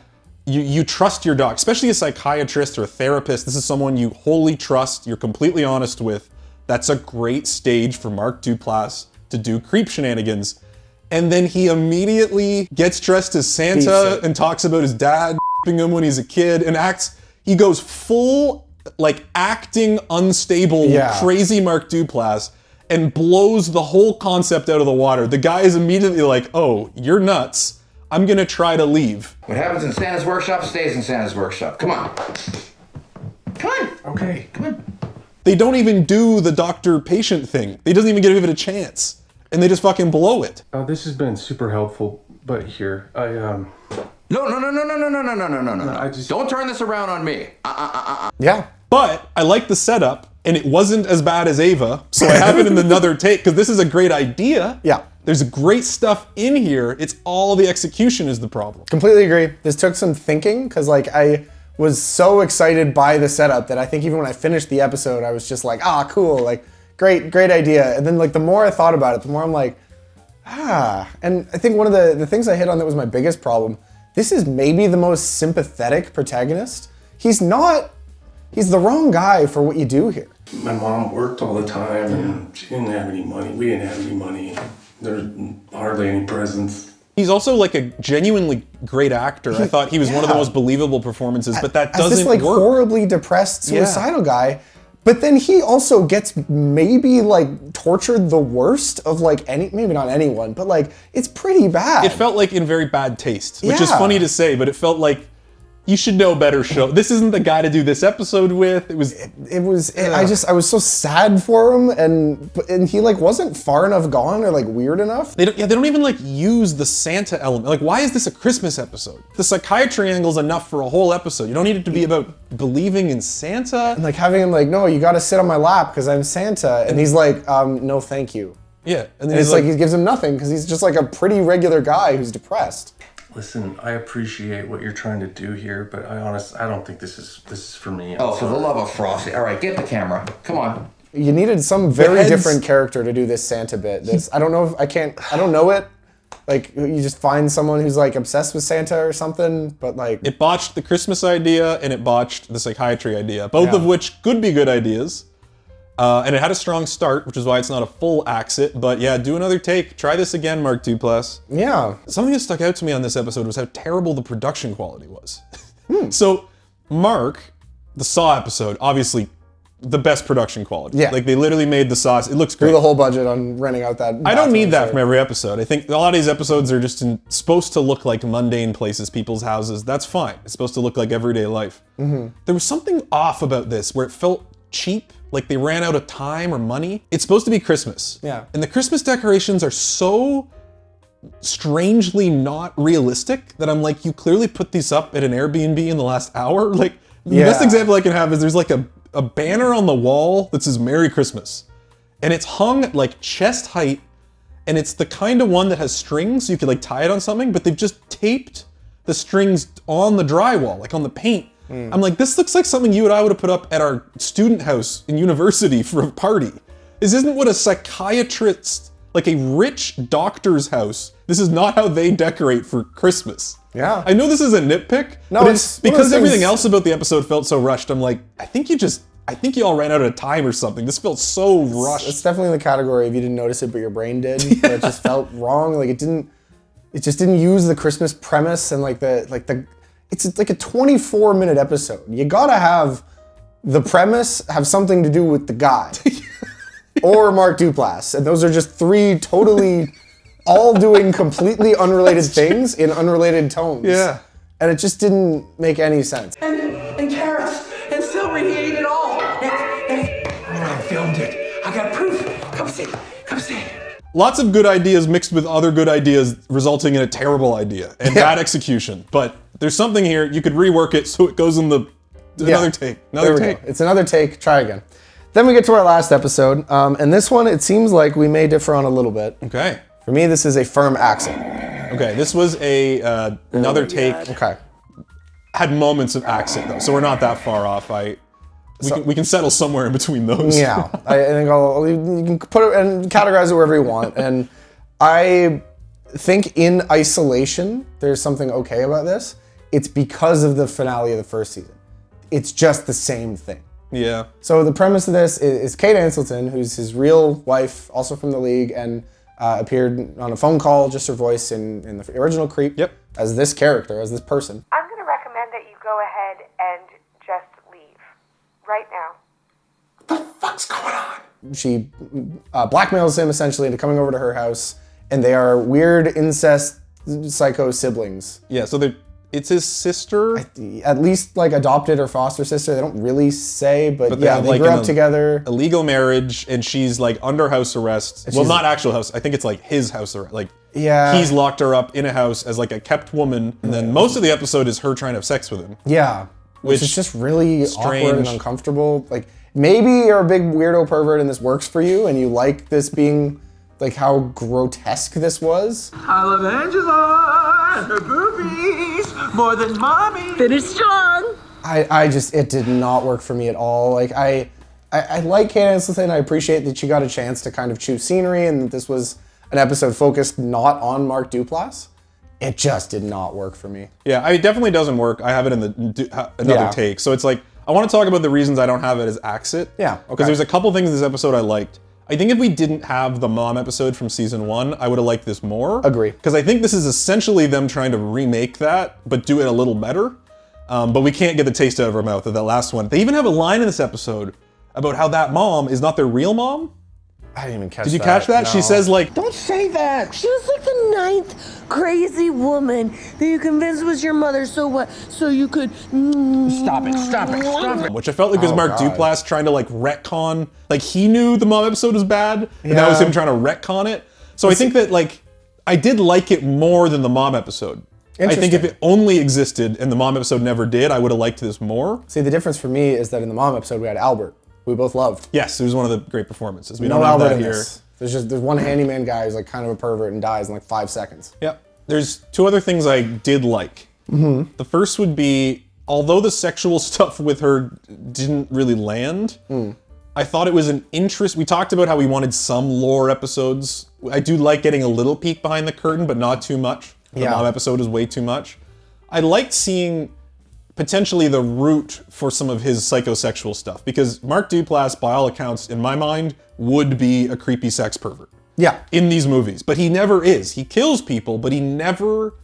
You trust your doc, especially a psychiatrist or a therapist. This is someone you wholly trust, you're completely honest with. That's a great stage for Mark Duplass to do creep shenanigans. And then he immediately gets dressed as Santa and talks about his dad f***ing him when he's a kid and he goes full, like, acting unstable, crazy Mark Duplass and blows the whole concept out of the water. The guy is immediately like, oh, you're nuts. I'm gonna try to leave. What happens in Santa's workshop stays in Santa's workshop. Come on. Come on. Okay. Come on. They don't even do the doctor-patient thing. They doesn't even give it a chance. And they just fucking blow it. This has been super helpful, but here, No. Don't turn this around on me. Yeah. But I like the setup, and it wasn't as bad as Ava, so I have it in another take, because this is a great idea. Yeah. There's great stuff in here. It's all the execution is the problem. Completely agree. This took some thinking, because like I was so excited by the setup that I think even when I finished the episode, I was just like, cool, like great idea. And then like the more I thought about it, the more I'm like, And I think one of the things I hit on that was my biggest problem, this is maybe the most sympathetic protagonist. He's the wrong guy for what you do here. my mom worked all the time and she didn't have any money. We didn't have any money. There's hardly any presents. He's also like a genuinely great actor. I thought he was one of the most believable performances, but that doesn't this like work. Horribly depressed suicidal guy. But then he also gets maybe like tortured the worst of like maybe not anyone, but like it's pretty bad. It felt like in very bad taste, which is funny to say, but it felt like you should know better show. This isn't the guy to do this episode with. I was so sad for him, and he like wasn't far enough gone or like weird enough. They don't even like use the Santa element. Like, why is this a Christmas episode? The psychiatry angle's enough for a whole episode. You don't need it to be about believing in Santa. And like having him like, no, you gotta sit on my lap because I'm Santa. And he's like, no, thank you. Yeah. And then it's like he gives him nothing because he's just like a pretty regular guy who's depressed. Listen, I appreciate what you're trying to do here, but I don't think this is for me. Oh, for the love of Frosty. All right, get the camera. Come on. You needed some very different character to do this Santa bit. I don't know if I don't know it. Like, you just find someone who's like obsessed with Santa or something, but like... It botched the Christmas idea and it botched the psychiatry idea, both of which could be good ideas. And it had a strong start, which is why it's not a full exit. But yeah, do another take. Try this again, Mark Duplass. Yeah. Something that stuck out to me on this episode was how terrible the production quality was. So, Mark, the Saw episode, obviously the best production quality. Yeah. Like, they literally made the Saw. It looks great. Threw the whole budget on renting out that. I don't need that from every episode. I think a lot of these episodes are just supposed to look like mundane places, people's houses. That's fine. It's supposed to look like everyday life. There was something off about this where it felt cheap. Like they ran out of time or money. It's supposed to be Christmas. Yeah. And the Christmas decorations are so strangely not realistic that I'm like, you clearly put these up at an Airbnb in the last hour. Like, the best example I can have is there's like a banner on the wall that says Merry Christmas. And it's hung at like chest height. And it's the kind of one that has strings, so you could like tie it on something, but they've just taped the strings on the drywall, like on the paint. I'm like, this looks like something you and I would have put up at our student house in university for a party. This isn't what a psychiatrist, like a rich doctor's house, this is not how they decorate for Christmas. Yeah. I know this is a nitpick, but it's because everything else about the episode felt so rushed. I'm like, I think you all ran out of time or something. This felt so rushed. It's definitely in the category of you didn't notice it, but your brain did. But it just felt wrong. Like it just didn't use the Christmas premise and it's like a 24-minute episode. You gotta have the premise have something to do with the guy. Or Mark Duplass. And those are just three totally all doing completely unrelated things in unrelated tones. Yeah. And it just didn't make any sense. And carrots and celery, he ate it all. I filmed it. I got proof. Come see. Come see. Lots of good ideas mixed with other good ideas resulting in a terrible idea and bad execution. But there's something here. You could rework it so it goes in the another take. Another take. Go. It's another take. Try again. Then we get to our last episode. And this one, it seems like we may differ on a little bit. Okay. For me, this is a firm accent. Okay, this was another take. Okay. Had moments of accent though, so we're not that far off. We can settle somewhere in between those. Yeah, I think you can put it and categorize it wherever you want. And I think in isolation, there's something okay about this. It's because of the finale of the first season. It's just the same thing. Yeah. So the premise of this is Kate Ancilton, who's his real wife, also from the League, and appeared on a phone call, just her voice in the original Creep. Yep. As this character, as this person. I'm going to recommend that you go ahead and just leave. Right now. What the fuck's going on? She blackmails him essentially into coming over to her house, and they are weird incest psycho siblings. Yeah, so it's his sister? At least like adopted or foster sister. They don't really say, but they yeah, have, they like, grew up together. A legal marriage, and she's like under house arrest. Well, not actual house. I think it's like his house arrest. Like, yeah, he's locked her up in a house as like a kept woman, and then most of the episode is her trying to have sex with him. Yeah, which is just really strange. awkward and uncomfortable. Like, maybe you're a big weirdo pervert and this works for you, and you like this being like how grotesque this was. I love Angela and her boobies more than mommy. Finish strong. It did not work for me at all. Like, I like Kate Ancilton. I appreciate that she got a chance to kind of choose scenery and that this was an episode focused not on Mark Duplass. It just did not work for me. Yeah, it definitely doesn't work. I have it in another take. So it's like, I want to talk about the reasons I don't have it as Axit. Yeah, okay. Because there's a couple things in this episode I liked. I think if we didn't have the mom episode from season 1, I would have liked this more. Agree. Because I think this is essentially them trying to remake that, but do it a little better. But we can't get the taste out of our mouth of that last one. They even have a line in this episode about how that mom is not their real mom. I didn't even catch Did you catch that? No. She says like, Don't say that. She was like the 9th crazy woman that you convinced was your mother. So what? So you could. Stop it. which I felt like was Mark Duplass trying to like retcon, like he knew the mom episode was bad, and that was him trying to retcon it. So I think that like, I did like it more than the mom episode. I think if it only existed and the mom episode never did, I would have liked this more. See, the difference for me is that in the mom episode we had Albert, who we both loved. Yes, it was one of the great performances. We no don't have Albert that in here. this. There's one handyman guy who's like kind of a pervert and dies in like 5 seconds. Yep. There's 2 other things I did like. The first would be, although the sexual stuff with her didn't really land, I thought it was an interest. We talked about how we wanted some lore episodes. I do like getting a little peek behind the curtain, but not too much. The mom episode is way too much. I liked seeing potentially the root for some of his psychosexual stuff, because Mark Duplass, by all accounts, in my mind, would be a creepy sex pervert. Yeah. In these movies, but he never is. He kills people, but he never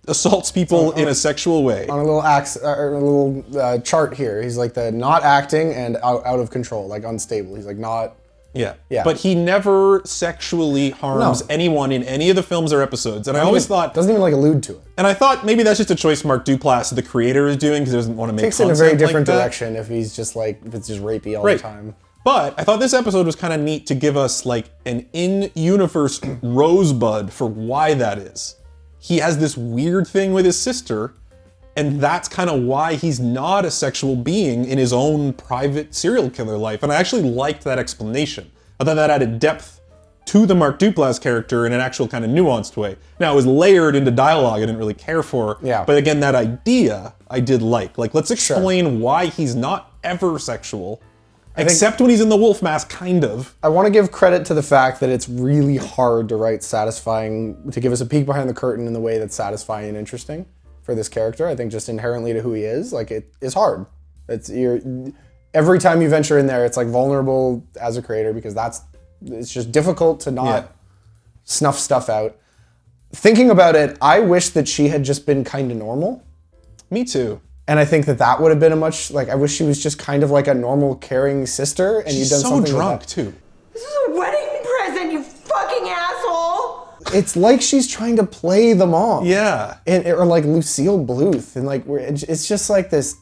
assaults people in a sexual way. On a little chart here, he's like the not acting and out of control, like unstable. He's like not. Yeah. Yeah. But he never sexually harms anyone in any of the films or episodes. And I always thought... Doesn't even like allude to it. And I thought maybe that's just a choice Mark Duplass, the creator, is doing because he doesn't want to make Takes it in a content very different like that. direction if he's just like, if it's just rapey all the time. But I thought this episode was kind of neat to give us like an in-universe rosebud for why that is. He has this weird thing with his sister, and that's kind of why he's not a sexual being in his own private serial killer life. And I actually liked that explanation. I thought that added depth to the Mark Duplass character in an actual kind of nuanced way. Now, it was layered into dialogue I didn't really care for. Yeah. But again, that idea I did like. Like, let's explain why he's not ever sexual, except when he's in the wolf mask, kind of. I want to give credit to the fact that it's really hard to write satisfying, to give us a peek behind the curtain in the way that's satisfying and interesting for this character. I think just inherently to who he is, like it is hard. Every time you venture in there, it's like vulnerable as a creator because it's just difficult to not snuff stuff out. Thinking about it, I wish that she had just been kind of normal. Me too. And I think that would have been I wish she was just kind of like a normal, caring sister, and you'd done something. She's so drunk with too. This is a wedding present, you fucking asshole! It's like she's trying to play the mom. Yeah. Or like Lucille Bluth, and like it's just like this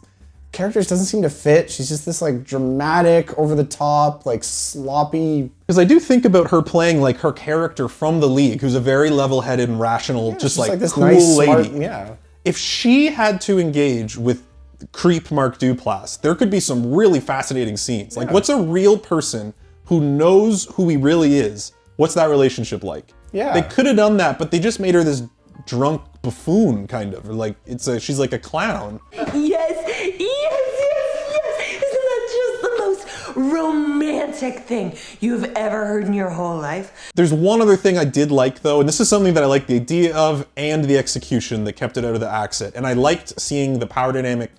character doesn't seem to fit. She's just this like dramatic, over the top, like sloppy. Because I do think about her playing like her character from The League, who's a very level-headed and rational, just like this cool nice, lady. Smart, If she had to engage with creep Mark Duplass, there could be some really fascinating scenes. Like, what's a real person who knows who he really is? What's that relationship like? Yeah. They could have done that, but they just made her this drunk buffoon, kind of. Or like, she's like a clown. Yes. Isn't that just the most romantic thing you've ever heard in your whole life? There's one other thing I did like, though, and this is something that I like the idea of and the execution that kept it out of the accent. And I liked seeing the power dynamic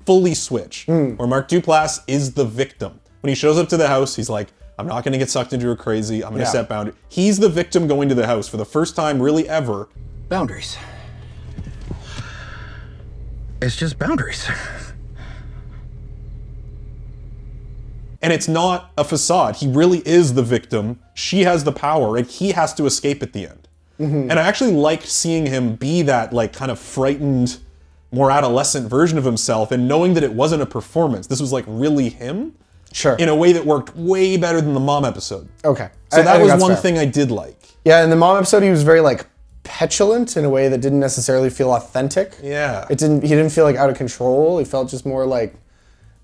fully switch, where Mark Duplass is the victim. When he shows up to the house, he's like, I'm not gonna get sucked into a crazy, I'm gonna set boundaries. He's the victim going to the house for the first time really ever. Boundaries. It's just boundaries. And it's not a facade. He really is the victim. She has the power, and he has to escape at the end. And I actually liked seeing him be that like kind of frightened, more adolescent version of himself, and knowing that it wasn't a performance. This was like really him. Sure. In a way that worked way better than the mom episode. Okay. So that was one thing I did like. Yeah, in the mom episode, he was very like petulant in a way that didn't necessarily feel authentic. Yeah. He didn't feel like out of control. He felt just more like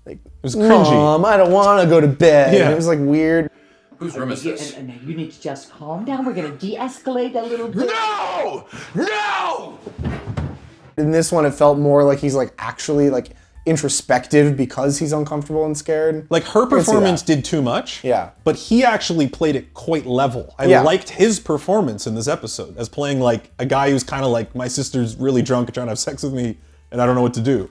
it was cringy. Mom, I don't want to go to bed. Yeah. And it was like weird. Whose room is this? And you need to just calm down. We're going to de-escalate a little bit. No! No! In this one, it felt more like he's like actually like introspective because he's uncomfortable and scared. Like her performance did too much. Yeah. But he actually played it quite level. I liked his performance in this episode as playing like a guy who's kind of like, my sister's really drunk and trying to have sex with me and I don't know what to do.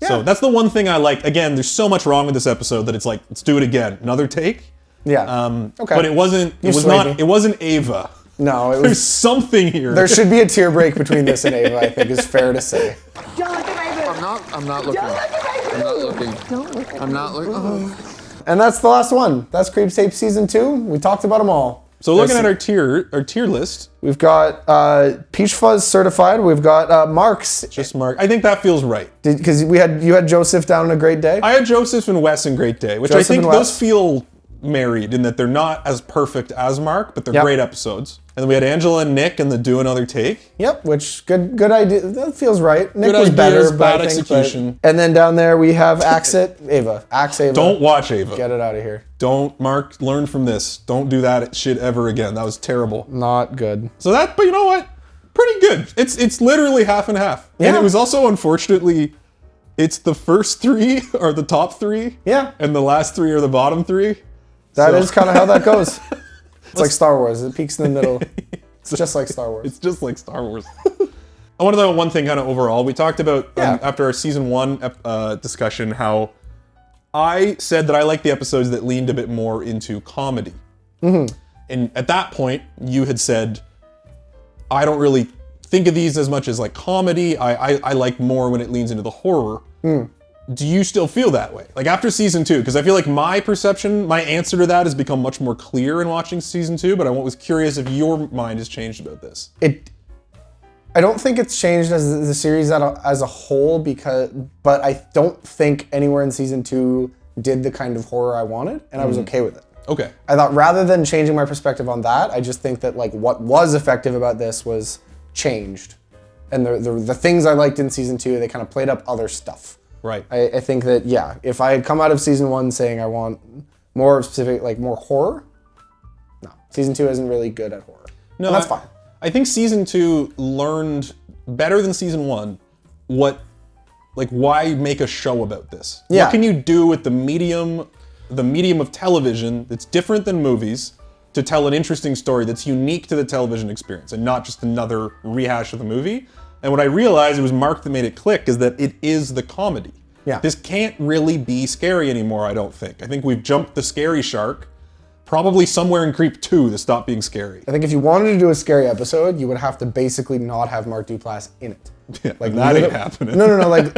Yeah. So that's the one thing I like. Again, there's so much wrong with this episode that it's like, let's do it again. Another take. Yeah. Okay. But it wasn't Ava. No, it was. There's something here. There should be a tear break between this and Ava, I think is fair to say. Don't look at my boob. I'm not looking. Don't look at my boob. I'm not looking. Don't look at I'm my not looking. boob. Oh. And that's the last one. That's Creep Tape Season 2. We talked about them all. So looking at our tier list, we've got Peach Fuzz certified. We've got Marks. Just Mark. I think that feels right. Because you had Joseph down in a great day. I had Joseph and Wes in Great Day, which Joseph I think and those Wes. feel married in that they're not as perfect as Mark, but they're great episodes. And then we had Angela and Nick in the Do Another Take. Yep, which good idea. That feels right. Nick Good was ideas, better, bad but I think, execution. And then down there we have Axe Ava. Don't watch Ava. Get it out of here. Don't, Mark, learn from this. Don't do that shit ever again. That was terrible. Not good. So that, but you know what? Pretty good. It's literally half and half. Yeah. And it was also, unfortunately, it's the first 3 are the top 3. Yeah. And the last 3 are the bottom 3. That is kind of how that goes. It's like Star Wars. It peaks in the middle. It's just like Star Wars. It's just like Star Wars. I want to know one thing kind of overall. We talked about, after our season 1 discussion, how I said that I like the episodes that leaned a bit more into comedy. Mm-hmm. And at that point, you had said, I don't really think of these as much as like comedy. I like more when it leans into the horror. Do you still feel that way? Like after season 2, because I feel like my perception, my answer to that has become much more clear in watching season 2, but I was curious if your mind has changed about this. I don't think it's changed as the series as a whole, but I don't think anywhere in season 2 did the kind of horror I wanted, and I was okay with it. Okay. I thought rather than changing my perspective on that, I just think that like what was effective about this was changed. And the things I liked in season 2, they kind of played up other stuff. Right. I think that, yeah, if I had come out of season 1 saying I want more specific, like more horror, no. Season 2 isn't really good at horror. No, and that's fine. I think season 2 learned better than season 1 why make a show about this? Yeah. What can you do with the medium of television that's different than movies to tell an interesting story that's unique to the television experience and not just another rehash of the movie? And what I realized, it was Mark that made it click, is that it is the comedy. Yeah. This can't really be scary anymore, I don't think. I think we've jumped the scary shark, probably somewhere in Creep 2 to stop being scary. I think if you wanted to do a scary episode, you would have to basically not have Mark Duplass in it. Yeah, like that ain't happening. No,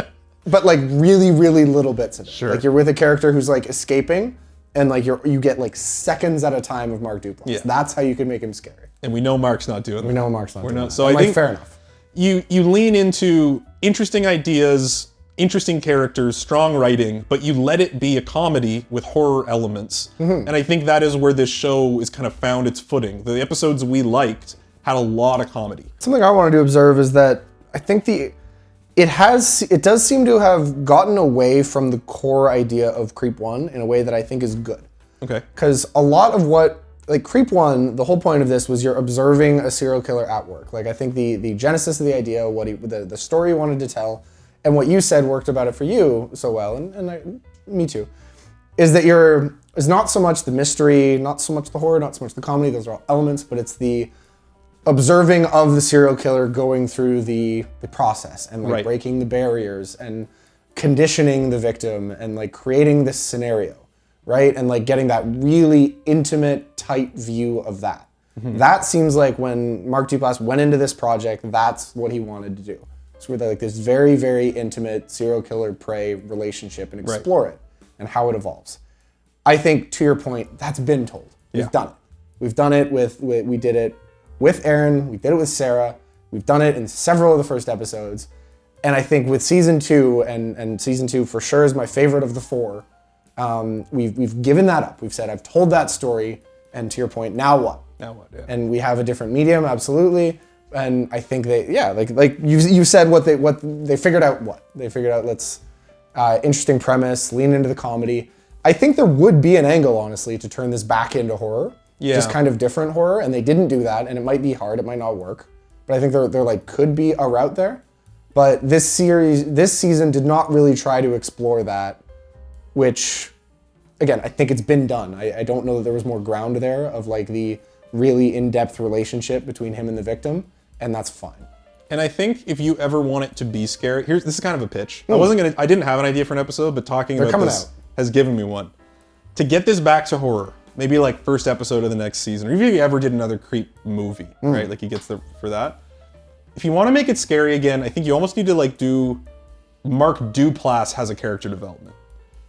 but like really, really little bits of it. Sure. Like you're with a character who's like escaping, and like you get like seconds at a time of Mark Duplass. Yeah. That's how you can make him scary. And we know Mark's not doing that. We know Mark's not doing that. So I'm I think fair enough. You lean into interesting ideas, interesting characters, strong writing, but you let it be a comedy with horror elements. Mm-hmm. And I think that is where this show is kind of found its footing. The episodes we liked had a lot of comedy. Something I wanted to observe is that I think it does seem to have gotten away from the core idea of Creep 1 in a way that I think is good. Okay. Because a lot of like Creep 1, the whole point of this was you're observing a serial killer at work. Like I think the genesis of the idea, the story he wanted to tell, and what you said worked about it for you so well, and me too, is that it's not so much the mystery, not so much the horror, not so much the comedy, those are all elements, but it's the observing of the serial killer going through the process and like breaking the barriers and conditioning the victim and like creating this scenario, right? And like getting that really intimate, tight view of that. Mm-hmm. That seems like when Mark Duplass went into this project, that's what he wanted to do. So we're like this very, very intimate serial killer prey relationship and explore it and how it evolves. I think to your point, that's been told. We've done it. We've done it we did it with Aaron, we did it with Sarah, we've done it in several of the first episodes. And I think with season 2, and season 2 for sure is my favorite of the 4, we've given that up. We've said, I've told that story, and to your point, now what? Now what, yeah. And we have a different medium, absolutely. And I think like you said what they figured out they figured out let's interesting premise, lean into the comedy. I think there would be an angle, honestly, to turn this back into horror. Yeah. Just kind of different horror, and they didn't do that, and it might be hard, it might not work. But I think there like could be a route there. But this season did not really try to explore that, which, again, I think it's been done. I don't know that there was more ground there of like the really in-depth relationship between him and the victim, and that's fine. And I think if you ever want it to be scary, this is kind of a pitch. I didn't have an idea for an episode, but talking about this has given me one. To get this back to horror, maybe like first episode of the next season, or if you ever did another Creep movie, right? Like he gets for that. If you want to make it scary again, I think you almost need to like do, Mark Duplass has a character development.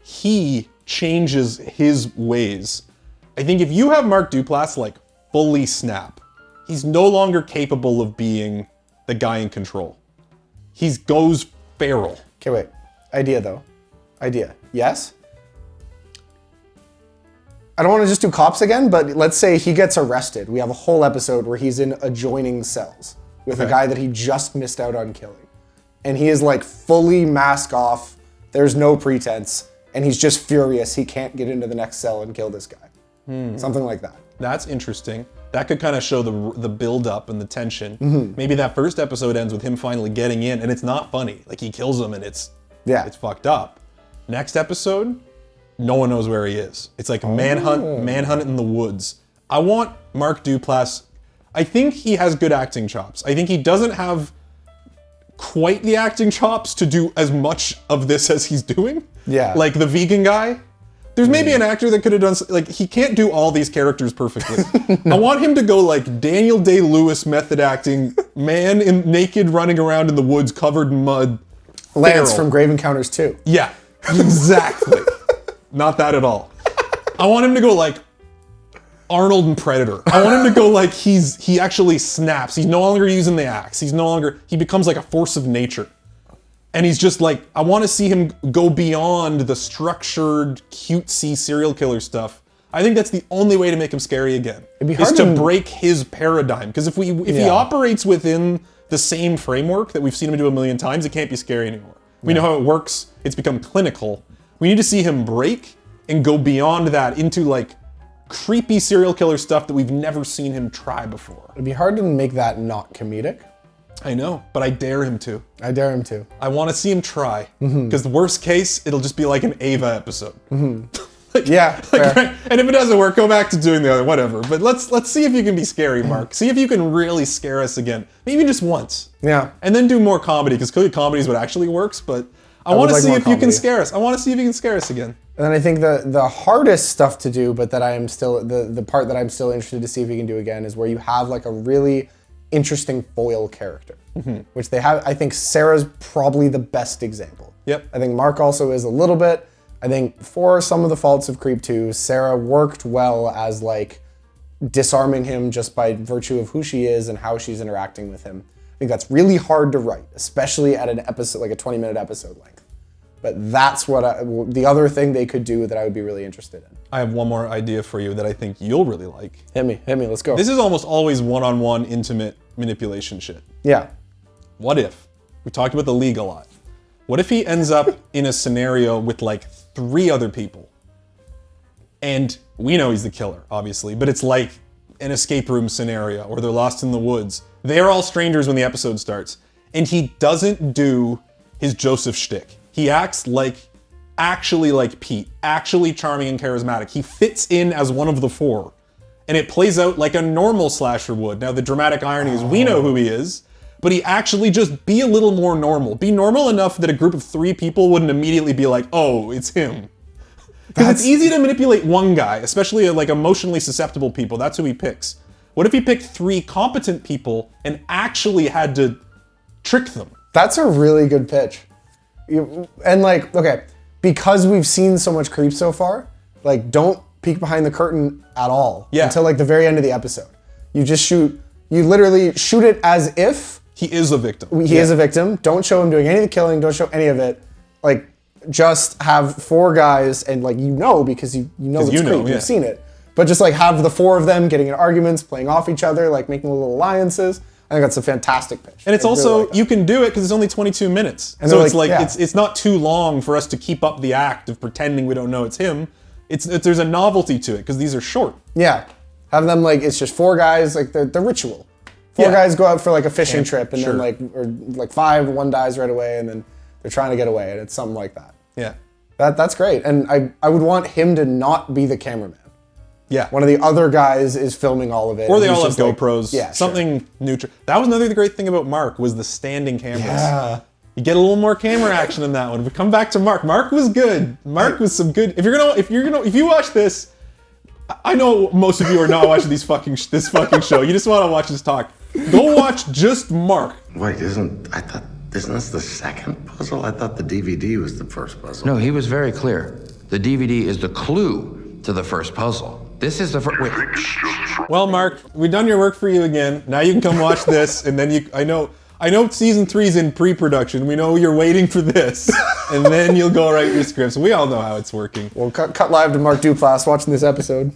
He changes his ways. I think if you have Mark Duplass like fully snap, he's no longer capable of being the guy in control. He goes feral. Okay, wait. Idea though. Idea. Yes? I don't want to just do cops again, but let's say he gets arrested. We have a whole episode where he's in adjoining cells with a guy that he just missed out on killing. And he is like fully mask off. There's no pretense. And he's just furious he can't get into the next cell and kill this guy. Something like that. That's interesting. That could kind of show the build up and the tension. Maybe that first episode ends with him finally getting in and it's not funny. Like he kills him and it's fucked up. Next episode, no one knows where he is. It's like manhunt in the woods. I want Mark Duplass. I think he has good acting chops. I think he doesn't have quite the acting chops to do as much of this as he's doing. Yeah. Like the vegan guy. There's maybe an actor that could have done, like, he can't do all these characters perfectly. I want him to go like Daniel Day-Lewis method acting, man in naked running around in the woods covered in mud. Lance from Grave Encounters 2. Yeah, exactly. Not that at all. I want him to go like Arnold in Predator. I want him to go like he actually snaps. He's no longer using the axe. He becomes like a force of nature. And he's just like, I want to see him go beyond the structured, cutesy serial killer stuff. I think that's the only way to make him scary again. It'd be hard is to break his paradigm. Because if he operates within the same framework that we've seen him do a million times, it can't be scary anymore. We know how it works. It's become clinical. We need to see him break and go beyond that into like creepy serial killer stuff that we've never seen him try before. It'd be hard to make that not comedic. I know, but I dare him to. I dare him to. I want to see him try. Because the worst case, it'll just be like an Ava episode. Yeah, fair. And if it doesn't work, go back to doing the other, whatever. But let's see if you can be scary, Mark. See if you can really scare us again. Maybe just once. Yeah. And then do more comedy, because clearly comedy is what actually works, but I want to see if you can scare us. I want to see if you can scare us again. And then I think the hardest stuff to do, but that I am still, the part that I'm still interested to see if you can do again is where you have like a really interesting foil character, which they have. I think Sarah's probably the best example. Yep. I think Mark also is a little bit. I think for some of the faults of Creep 2, Sarah worked well as like disarming him just by virtue of who she is and how she's interacting with him. I think that's really hard to write, especially at an episode, like a 20-minute episode length. But that's what the other thing they could do that I would be really interested in. I have one more idea for you that I think you'll really like. Hit me, let's go. This is almost always one-on-one intimate manipulation shit. Yeah. What if, we talked about the League a lot, what if he ends up in a scenario with like 3 other people? And we know he's the killer, obviously, but it's like an escape room scenario, or they're lost in the woods. They're all strangers when the episode starts. And he doesn't do his Joseph shtick. He acts like, actually like Pete, actually charming and charismatic. He fits in as one of the 4. And it plays out like a normal slasher would. Now the dramatic irony is we know who he is, but he actually just be a little more normal. Be normal enough that a group of 3 people wouldn't immediately be like, oh, it's him. Because it's easy to manipulate one guy, especially like emotionally susceptible people. That's who he picks. What if he picked 3 competent people and actually had to trick them? That's a really good pitch. And like, okay, because we've seen so much Creep so far, like don't peek behind the curtain at all until like the very end of the episode. You just you literally shoot it as if he is a victim. He is a victim. Don't show him doing any of the killing. Don't show any of it. Like just have 4 guys and like, because you know it's Creep, you've seen it. But just like have the 4 of them getting in arguments, playing off each other, like making little alliances. I think that's a fantastic pitch. And it's also, you can do it because it's only 22 minutes. And so it's like, it's not too long for us to keep up the act of pretending we don't know it's him. There's a novelty to it because these are short. Yeah. Have them like, it's just 4 guys, like the ritual. 4 guys go out for like a fishing trip and then like 5, 1 dies right away and then they're trying to get away and it's something like that. Yeah. That's great. And I would want him to not be the cameraman. Yeah. One of the other guys is filming all of it. Or they all have GoPros. Yeah, something neutral. That was another great thing about Mark was the standing cameras. Yeah. You get a little more camera action in that one. We come back to Mark. Mark was good. Mark was some good. If you watch this, I know most of you are not watching this fucking show. You just want to watch us talk. Go watch just Mark. Wait, isn't this the second puzzle? I thought the DVD was the first puzzle. No, he was very clear. The DVD is the clue to the first puzzle. This is the first. Wait. Well, Mark, we've done your work for you again. Now you can come watch this, and then I know season 3's in pre-production. We know you're waiting for this, and then you'll go write your scripts. We all know how it's working. We'll cut live to Mark Duplass watching this episode.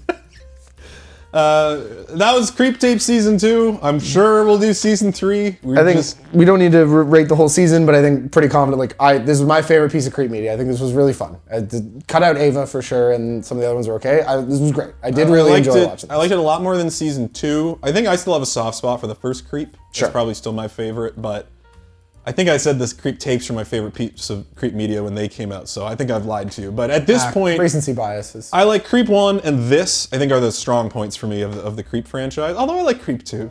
That was Creep Tape Season 2. I'm sure we'll do Season 3. I think we don't need to rate the whole season, but I think pretty confident. This was my favorite piece of Creep media. I think this was really fun. I cut out Ava for sure, and some of the other ones were okay. This was great. I did really enjoy watching this. I liked it a lot more than Season 2. I think I still have a soft spot for the first Creep. Sure. It's probably still my favorite, but I think I said this Creep Tapes were my favorite piece of Creep media when they came out, so I think I've lied to you. But at this point, recency biases. I like Creep 1 and this, I think, are the strong points for me of the Creep franchise, although I like Creep 2.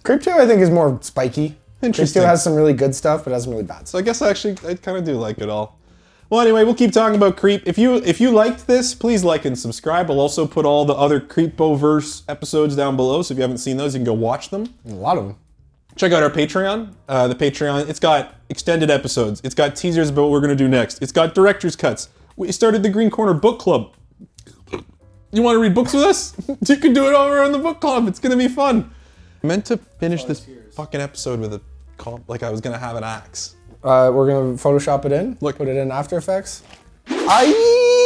Creep 2, I think, is more spiky. Interesting. Creep 2 has some really good stuff, but has some really bad stuff. So I guess I kind of do like it all. Well, anyway, we'll keep talking about Creep. If you liked this, please like and subscribe. I'll also put all the other Creepoverse episodes down below, so if you haven't seen those, you can go watch them. A lot of them. Check out our Patreon. The Patreon, it's got extended episodes. It's got teasers about what we're going to do next. It's got director's cuts. We started the Green Corner Book Club. You want to read books with us? You can do it over in the book club. It's going to be fun. I meant to finish this fucking episode with like I was going to have an axe. We're going to Photoshop it in. Put it in After Effects. Aye!